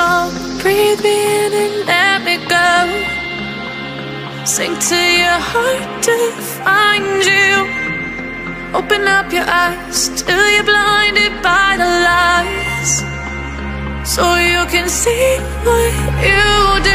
slow. Breathe me in and let me go. Sink to your heart to find you. Open up your eyes till you're blinded by the lies, so you can see what you do.